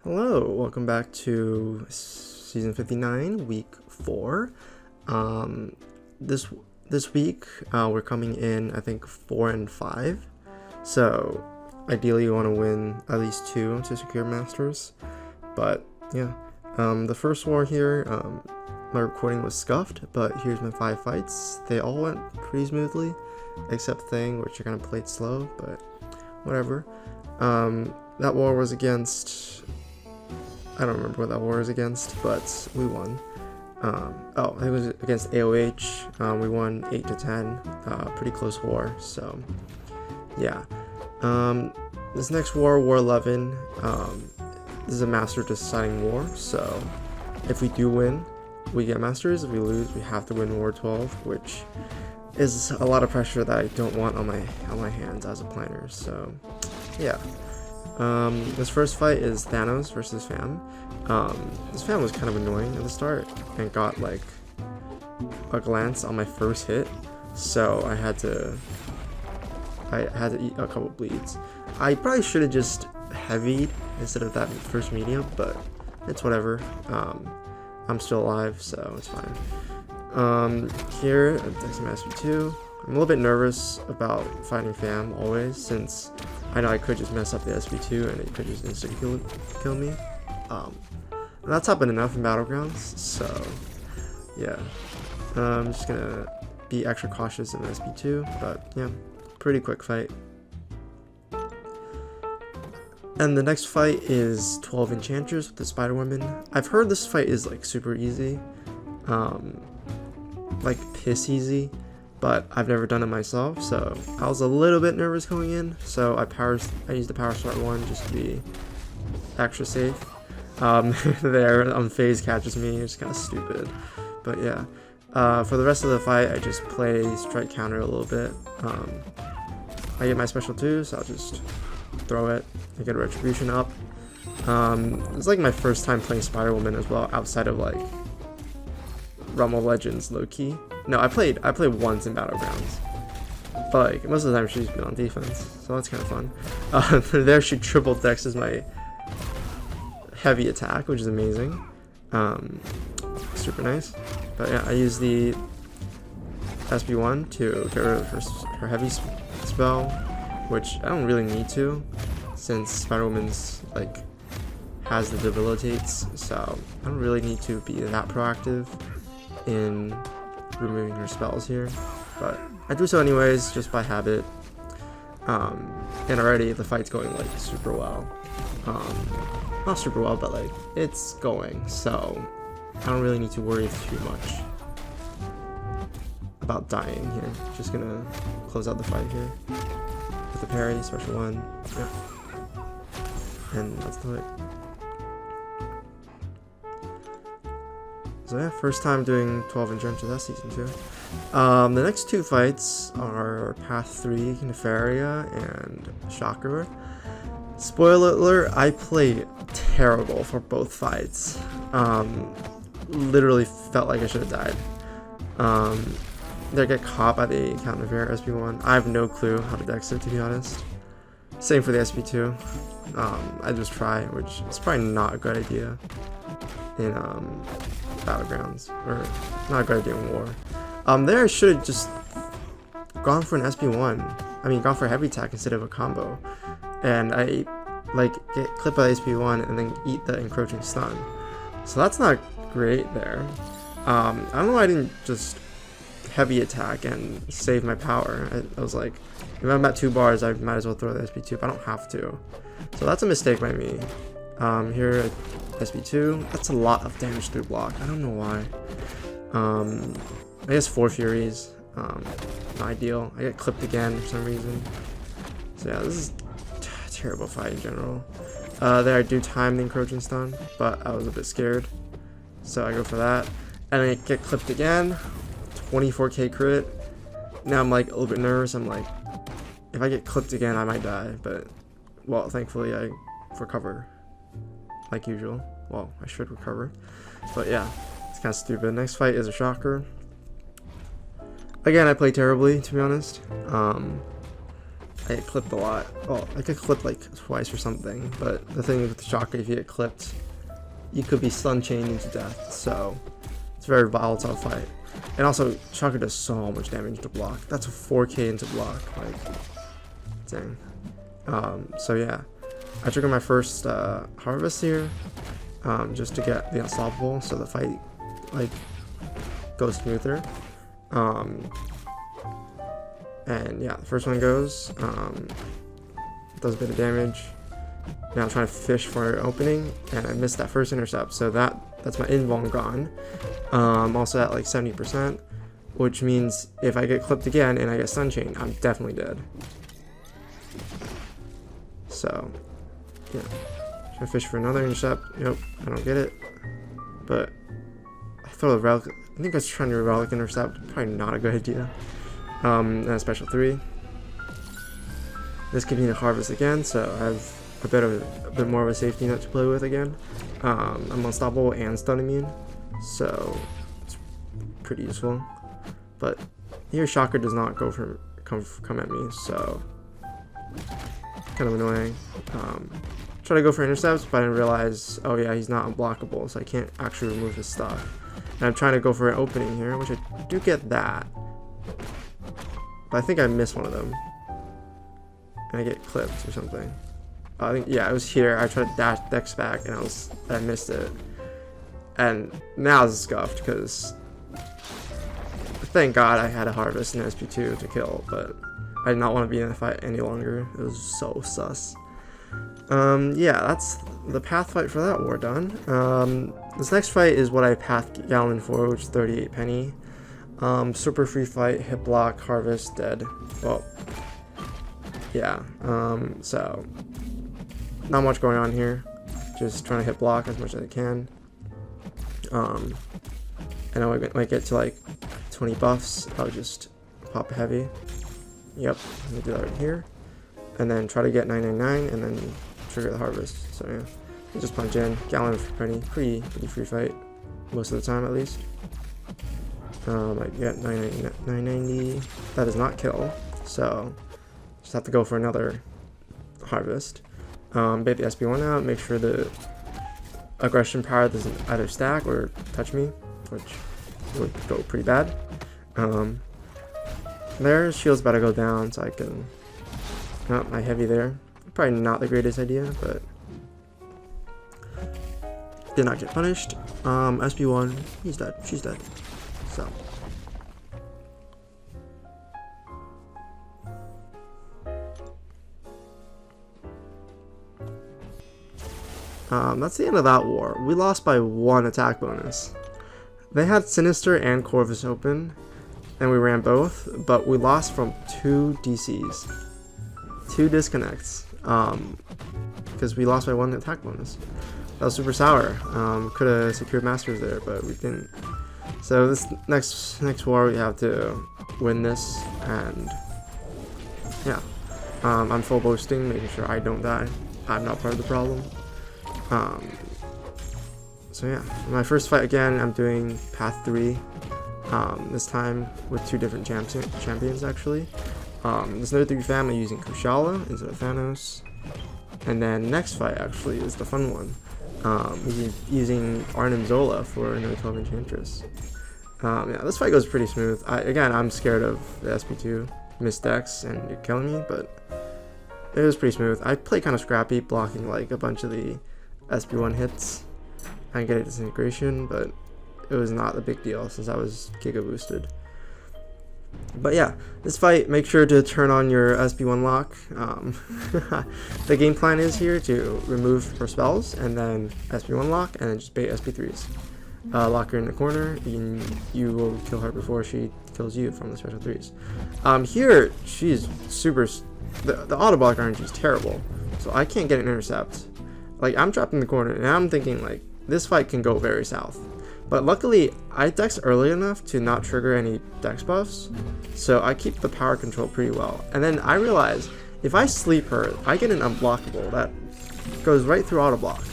Hello, welcome back to season 59, week 4. This week we're coming in, I think, 4 and 5. So ideally you want to win at least 2 to secure masters. But yeah, the first war here, my recording was scuffed, but here's my 5 fights. They all went pretty smoothly, except Thing, which I kind of played slow, but whatever. That war was against, I don't remember what that war was against, but we won. It was against AOH. We won 8-10. Pretty close war. So, yeah. This next war, War 11. This is a master deciding war. So, if we do win, we get masters. If we lose, we have to win War 12, which is a lot of pressure that I don't want on my hands as a planner. So, yeah. This first fight is Thanos versus Fam. This Fam was kind of annoying at the start and got like a glance on my first hit, so I had to eat a couple bleeds. I probably should have just heavied instead of that first medium, but it's whatever. I'm still alive, so it's fine. Here at SW2, I'm a little bit nervous about fighting Fam always, since I know I could just mess up the SB2 and it could just instantly kill me. And that's happened enough in Battlegrounds, so yeah. I'm just gonna be extra cautious in the SB2, but yeah, pretty quick fight. And the next fight is 12 Enchantress with the Spider-Woman. I've heard this fight is like super easy, like piss easy. But I've never done it myself, so I was a little bit nervous going in. So I used the power start one just to be extra safe. There on phase catches me, it's kind of stupid. But yeah, for the rest of the fight, I just play strike counter a little bit. I get my special 2, so I'll just throw it. I get a retribution up. It's like my first time playing Spider-Woman as well, outside of like Realm of Legends, low key. No, I played once in Battlegrounds, but like most of the time she's been on defense, so that's kind of fun. There she triple dexes my heavy attack, which is amazing. Super nice. But yeah, I use the SB1 to get rid of her heavy spell, which I don't really need to, since Spider-Woman's like has the debilitates, so I don't really need to be that proactive in removing her spells here, but I do so anyways, just by habit. And already the fight's going like super well. Not super well, but like it's going, so I don't really need to worry too much about dying here. Just gonna close out the fight here with the parry, special 1, yeah. And that's the fight. So yeah, first time doing 12 Enchantress, that's season 2. The next 2 fights are Path 3, Nefaria, and Shocker. Spoiler alert, I played terrible for both fights. Literally felt like I should have died. Did I get caught by the Count Nefaria SB1? I have no clue how to dex it, to be honest. Same for the SB2. I just try, which is probably not a good idea in Battlegrounds, or not a good idea in war. There I should have just gone for an SB1. I mean, gone for a heavy attack instead of a combo, and I like get clipped by the SB1 and then eat the encroaching stun. So that's not great there. I don't know why I didn't just heavy attack and save my power. I was like, if I'm at 2 bars, I might as well throw the SB2, but I don't have to. So that's a mistake by me. Here SB2, that's a lot of damage through block. I don't know why. I guess 4 Furies, not ideal. I get clipped again for some reason. So yeah, this is a terrible fight in general. There I do time the encroaching stun, but I was a bit scared, so I go for that. And I get clipped again, 24k crit. Now I'm like a little bit nervous. I'm like, if I get clipped again, I might die, but well, thankfully I recover like usual. Well, I should recover, but yeah, it's kind of stupid. Next fight is a Shocker. Again, I play terribly, to be honest. I get clipped a lot. Oh, I get clipped like twice or something, but the thing with the Shocker, if you get clipped, you could be stun chained into death, so it's a very volatile fight. And also, Shocker does so much damage to block. That's a 4k into block, like, dang. So yeah, I trigger my first harvest here, just to get the unstoppable, so the fight like goes smoother. And yeah, the first one goes, does a bit of damage. Now I'm trying to fish for an opening, and I missed that first intercept, so that's my invuln gone. Also at like 70%, which means if I get clipped again and I get stun chain, I'm definitely dead. So yeah, trying to fish for another intercept. Nope, I don't get it. But I throw the relic. I think I was trying to relic intercept. Probably not a good idea. And a special 3. This gives me the harvest again, so I have a bit more of a safety net to play with again. I'm unstoppable and stun immune, so it's pretty useful. But here Shocker does not go for come at me, so kind of annoying. Try to go for intercepts, but I didn't realize, oh yeah, he's not unblockable, so I can't actually remove his stuff. And I'm trying to go for an opening here, which I do get that. But I think I missed one of them. And I get clipped or something. I think, yeah, it was here. I tried to dash dex back and I missed it. And now it's scuffed because thank God I had a harvest and SP2 to kill, but I did not want to be in the fight any longer. It was so sus. Yeah, that's the path fight for that war done. This next fight is what I pathed Galan for, which is 38 Peni. Super free fight, hit block, harvest, dead. Well, yeah, so not much going on here. Just trying to hit block as much as I can. And I might get to like 20 buffs. I'll just pop a heavy. Yep, I'm gonna do that right here. And then try to get 999 and then trigger the harvest. So yeah, you just punch in. Galan for Peni, pretty free fight most of the time at least. I get 990. That does not kill, so just have to go for another harvest. Bait the SB1 out, make sure the aggression power doesn't either stack or touch me, which would go pretty bad. There, shield's about to go down, so I can. Oh, my heavy there. Probably not the greatest idea, but did not get punished. SB1, he's dead. She's dead. So. That's the end of that war. We lost by 1 attack bonus. They had Sinister and Corvus open, and we ran both, but we lost from 2 DCs. 2 disconnects. Because we lost by 1 attack bonus. That was super sour. Could have secured Masters there, but we didn't. So this next war we have to win this, and yeah, I'm full boasting, making sure I don't die. I'm not part of the problem. So yeah, my first fight again, I'm doing path 3. This time with 2 different champions actually. This another 3 family using Kushala instead of DThanos, and then next fight actually is the fun one. Using Arnim Zola for another 12 Enchantress. Yeah, this fight goes pretty smooth. Again, I'm scared of the SP2 misdex and you're killing me, but it was pretty smooth. I play kind of scrappy, blocking like a bunch of the SP1 hits. I didn't get a disintegration, but it was not a big deal since I was Giga boosted. But yeah, this fight, make sure to turn on your SP1 lock. The game plan is here to remove her spells and then SP1 lock and then just bait SP3s. Lock her in the corner, you will kill her before she kills you from the special 3s. Here, she's super. The auto block RNG is terrible, so I can't get an intercept. Like, I'm trapped in the corner, and I'm thinking, like, this fight can go very south. But luckily, I dex early enough to not trigger any dex buffs, so I keep the power control pretty well. And then I realize, if I sleep her, I get an unblockable that goes right through auto block.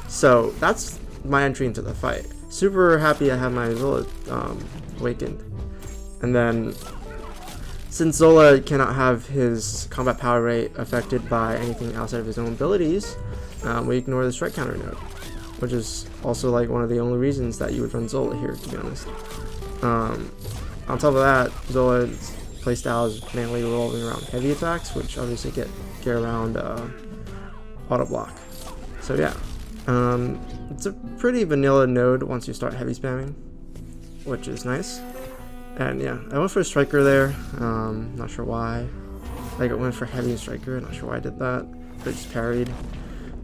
So that's my entry into the fight. Super happy I have my Zola awakened. And then Since Zola cannot have his combat power rate affected by anything outside of his own abilities, we ignore the strike counter node, which is also like one of the only reasons that you would run Zola here, to be honest. On top of that, Zola's playstyle is mainly revolving around heavy attacks, which obviously get around auto block. So yeah, it's a pretty vanilla node once you start heavy spamming, which is nice. And yeah, I went for a striker there, not sure why. Like I went for heavy and striker, not sure why I did that, but I just parried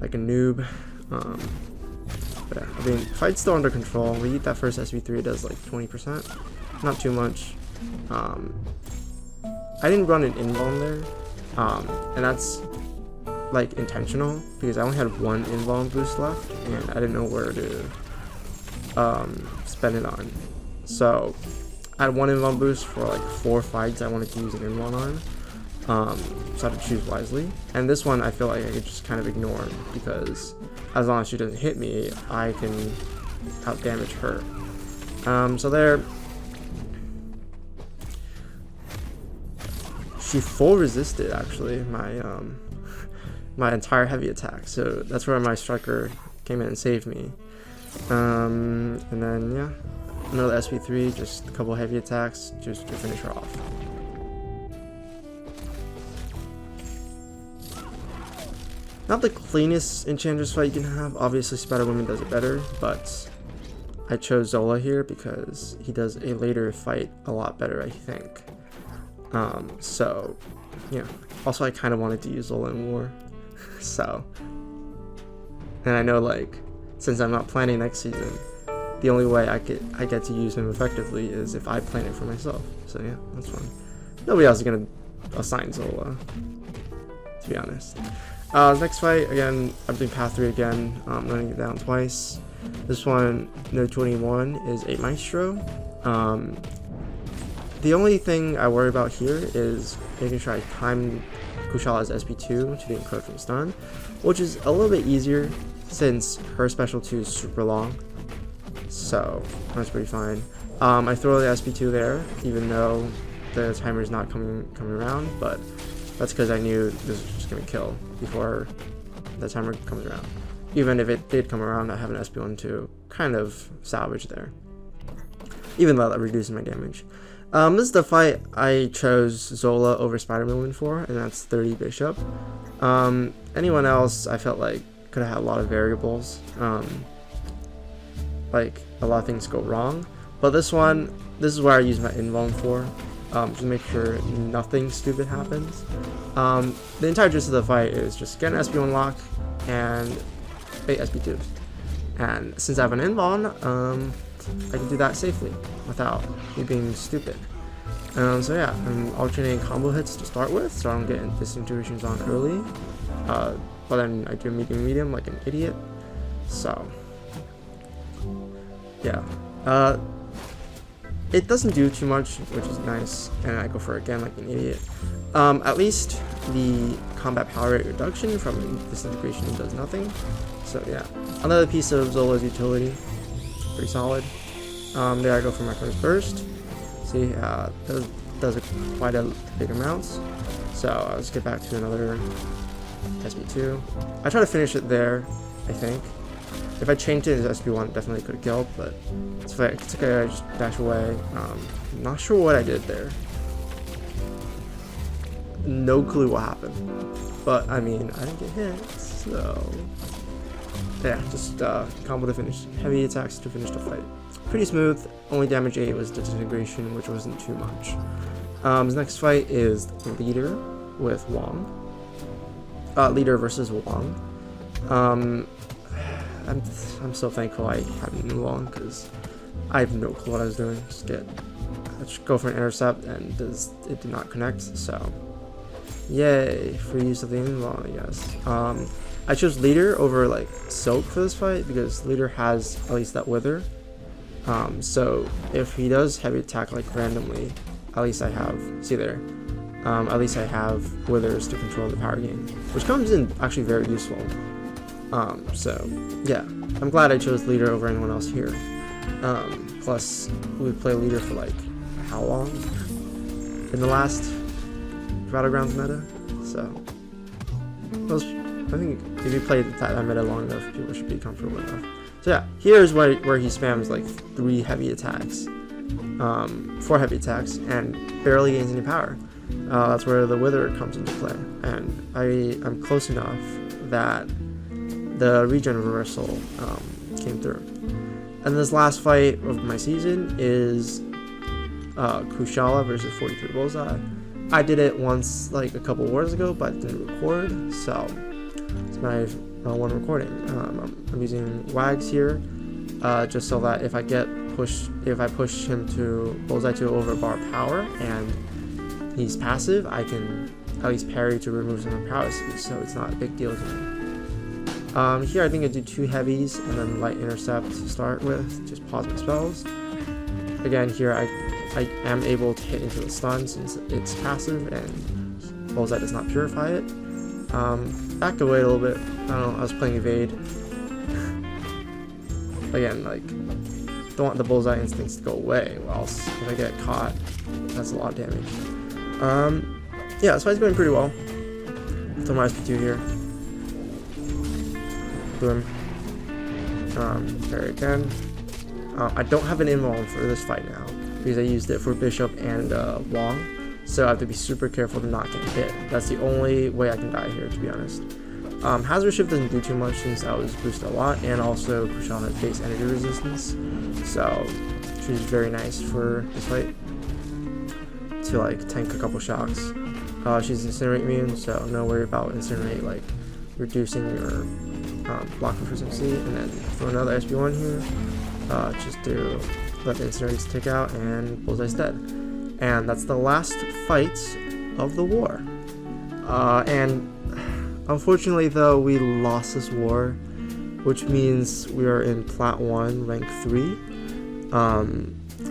like a noob. But yeah, I mean, fight's still under control. We eat that first SV3, it does like 20%, not too much. I didn't run an invuln there, and that's like intentional because I only had one invuln boost left, and I didn't know where to spend it on. So I had one invuln boost for like 4 fights I wanted to use an invuln on, so I had to choose wisely. And this one I feel like I could just kind of ignore because as long as she doesn't hit me, I can out damage her. So there, she full resisted actually my my entire heavy attack. So that's where my striker came in and saved me. And then yeah, another SP3, just a couple heavy attacks just to finish her off. Not the cleanest Enchantress fight you can have. Obviously Spider-Woman does it better, but I chose Zola here because he does a later fight a lot better, I think. So yeah. Also I kind of wanted to use Zola in war. So, and I know like since I'm not planning next season, the only way I get to use him effectively is if I plan it for myself. So yeah, that's fun. Nobody else is gonna assign Zola, to be honest. Next fight, again, I'm doing path 3 again, running it down twice. This one, no 21, is a Maestro. The only thing I worry about here is making sure I time Kushala's SP2 to the encroachment stun, which is a little bit easier since her special 2 is super long. So that's pretty fine. I throw the SP2 there, even though the timer is not coming around, but that's because I knew this was just gonna kill before the timer comes around. Even if it did come around, I have an SP1 to kind of salvage there, even though that reduces my damage. This is the fight I chose Zola over Spider-Woman for, and that's 30 Bishop. Anyone else I felt like could have had a lot of variables. Like a lot of things go wrong, but this is where I use my invuln for, just to make sure nothing stupid happens. The entire gist of the fight is just get an SP1 lock and 8 SP2s, and since I have an invuln, I can do that safely without me being stupid. So yeah, I'm alternating combo hits to start with, so I don't get disintegrations on early, but then I do medium like an idiot. So yeah, it doesn't do too much, which is nice, and I go for it again like an idiot. At least the combat power rate reduction from disintegration does nothing. So yeah, another piece of Zola's utility, pretty solid. There I go for my first burst. See, does quite a big amount. So I'll just get back to another SP2. I try to finish it there, I think. If I changed it as SP1, definitely could have killed, but it's okay, I just dash away. I'm not sure what I did there. No clue what happened. But, I mean, I didn't get hit, so yeah, just combo to finish, heavy attacks to finish the fight. Pretty smooth, only damage 8 was disintegration, which wasn't too much. The next fight is Leader with Wong. Leader versus Wong. I'm so thankful I had a Wong because I have no clue what I was doing. Let's go for an intercept, and it did not connect, so yay, free use of the invuln, I guess. I chose Leader over like Soak for this fight because Leader has at least that Wither. So if he does heavy attack like randomly, at least I have, see there, at least I have Withers to control the power gain, which comes in actually very useful. So yeah, I'm glad I chose Leader over anyone else here. Plus we would play Leader for like how long? in the last Battlegrounds meta. So I think if you played that meta long enough, people should be comfortable enough. So yeah, here's where he spams like 4 heavy attacks, and barely gains any power. That's where the Wither comes into play, and I'm close enough that the regen reversal came through. And this last fight of my season is Kushala versus 43 Bullseye. I did it once like a couple wars ago, but didn't record, so it's my one recording. I'm using Wags here, just so that if I push him to Bullseye to overbar power and he's passive, I can at least parry to remove some of paralysis, so it's not a big deal to me. Here I think I do 2 heavies and then light intercept to start with, just pause my spells. Again, here I am able to hit into the stun since it's passive and Bullseye does not purify it. Backed away a little bit. I don't know, I was playing evade. Again, like, don't want the Bullseye instincts to go away, or else if I get caught, that's a lot of damage. Yeah, this fight's going pretty well. So my SP2 here. Boom. Parry again. I don't have an invuln for this fight now, because I used it for Bishop and Wong, so I have to be super careful to not get hit. That's the only way I can die here, to be honest. Hazard Shift doesn't do too much since I was boosted a lot, and also Kushala has base energy resistance, so she's very nice for this fight to like tank a couple shocks. She's Incinerate immune, so no worry about Incinerate like reducing your block efficiency. And then for another SB1 here, just do let the Incinerates tick out and Bullseye's dead. And that's the last fight of the war. And unfortunately though, we lost this war, which means we are in Plat 1, rank 3. I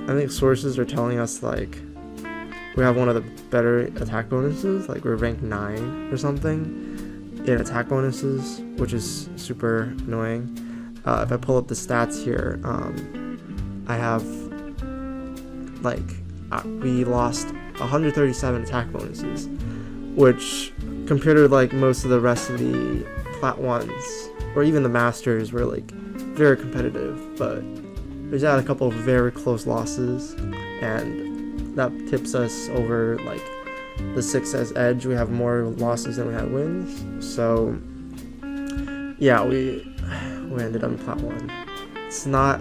think sources are telling us like we have one of the better attack bonuses, like we're rank 9 or something in attack bonuses, which is super annoying. If I pull up the stats here, I have like we lost 137 attack bonuses, which compared to like most of the rest of the Plat 1s or even the Masters were like very competitive, but we just had a couple of very close losses, and that tips us over like the 6S edge. We have more losses than we had wins, so yeah, we ended up in Plat 1. It's not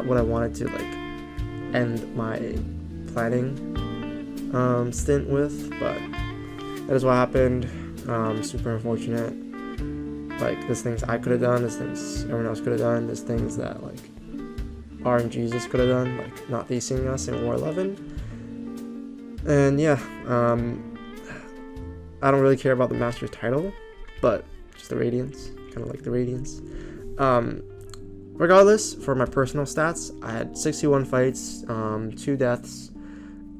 what I wanted to like end my planning stint with, but that is what happened. Super unfortunate. Like, there's things I could have done, there's things everyone else could have done, there's things that like RNGesus could have done, like not facing us in War 11. And yeah, I don't really care about the Master's title, but just the Radiance, kind of like the Radiance. Regardless, for my personal stats, I had 61 fights, 2 deaths,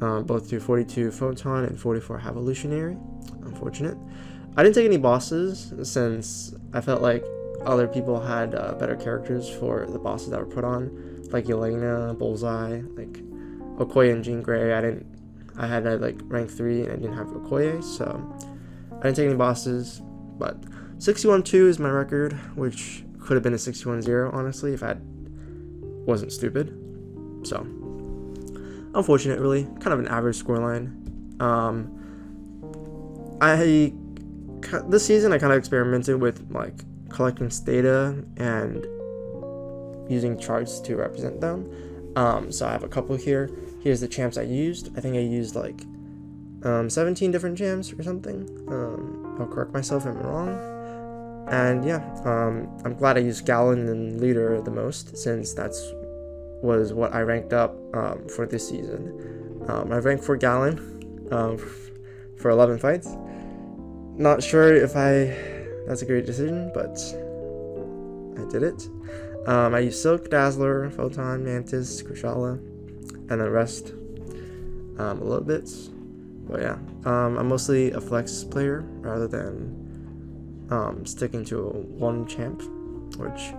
both to 42 Photon and 44 Evolutionary. Unfortunate. I didn't take any bosses since I felt like other people had better characters for the bosses that were put on, like Yelena, Bullseye, like Okoye and Jean Grey. I had like rank 3 and I didn't have Okoye, so I didn't take any bosses. But 61-2 is my record, which could have been a 61-0 honestly if I wasn't stupid. So unfortunate, really, kind of an average scoreline. This season I kind of experimented with like collecting data and using charts to represent them. So I have a couple here. Here's the champs I used. I think I used like 17 different champs or something. I'll correct myself if I'm wrong. And yeah, I'm glad I used Galan and Leader the most, since was what I ranked up for this season. I ranked for Galan for 11 fights. Not sure if that's a great decision, but I did it. I used Silk, Dazzler, Photon, Mantis, Kushala, and the rest a little bit. But yeah, I'm mostly a flex player rather than sticking to one champ, which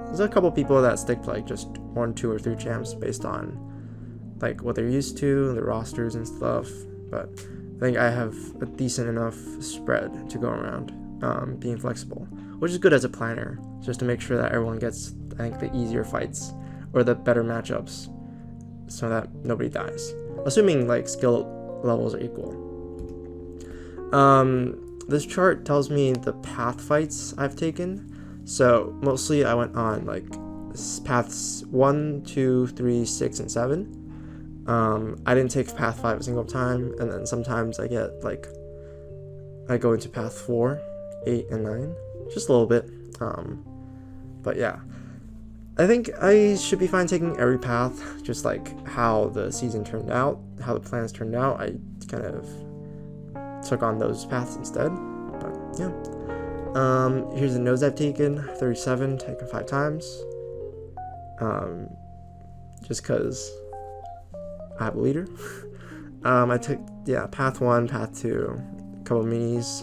there's a couple people that stick to like just 1, 2, or 3 champs based on like what they're used to, the rosters and stuff. But I think I have a decent enough spread to go around, being flexible, which is good as a planner, just to make sure that everyone gets, I think, the easier fights or the better matchups, so that nobody dies, assuming like skill levels are equal. This chart tells me the path fights I've taken. So mostly I went on like paths 1, 2, 3, 6, and 7. I didn't take path 5 a single time, and then sometimes I get like, I go into path 4, 8, and 9, just a little bit. But yeah, I think I should be fine taking every path, just like how the season turned out, how the plans turned out. I kind of took on those paths instead. But yeah, here's the nodes I've taken: 37, taken 5 times, just because I have a leader. I took, yeah, path 1, path 2, a couple minis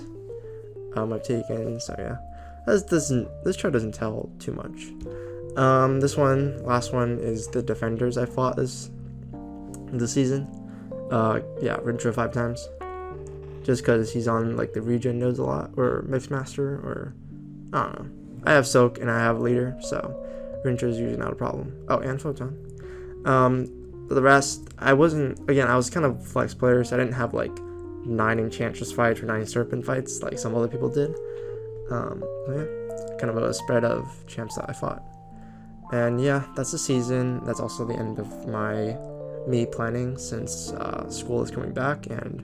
I've taken. So yeah, this chart doesn't tell too much. This one, last one, is the defenders I fought this season. Yeah, Rintra 5 times, just because he's on like the regen nodes a lot, or mixed master, or I don't know. I have soak and I have leader, so Rintra is usually not a problem. Oh, and photon. For the rest, I was kind of flex player, so I didn't have like 9 Enchantress fights or 9 Serpent fights like some other people did. Yeah, kind of a spread of champs that I fought. And yeah, that's the season. That's also the end of me planning, since school is coming back, and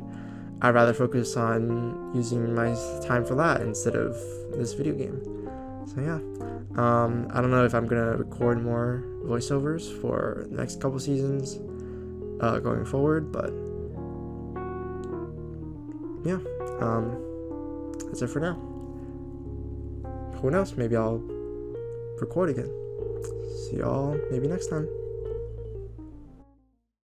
I'd rather focus on using my time for that instead of this video game. So yeah, I don't know if I'm gonna record more voiceovers for the next couple seasons going forward, but yeah, that's it for now. Who knows, maybe I'll record again. See y'all maybe next time.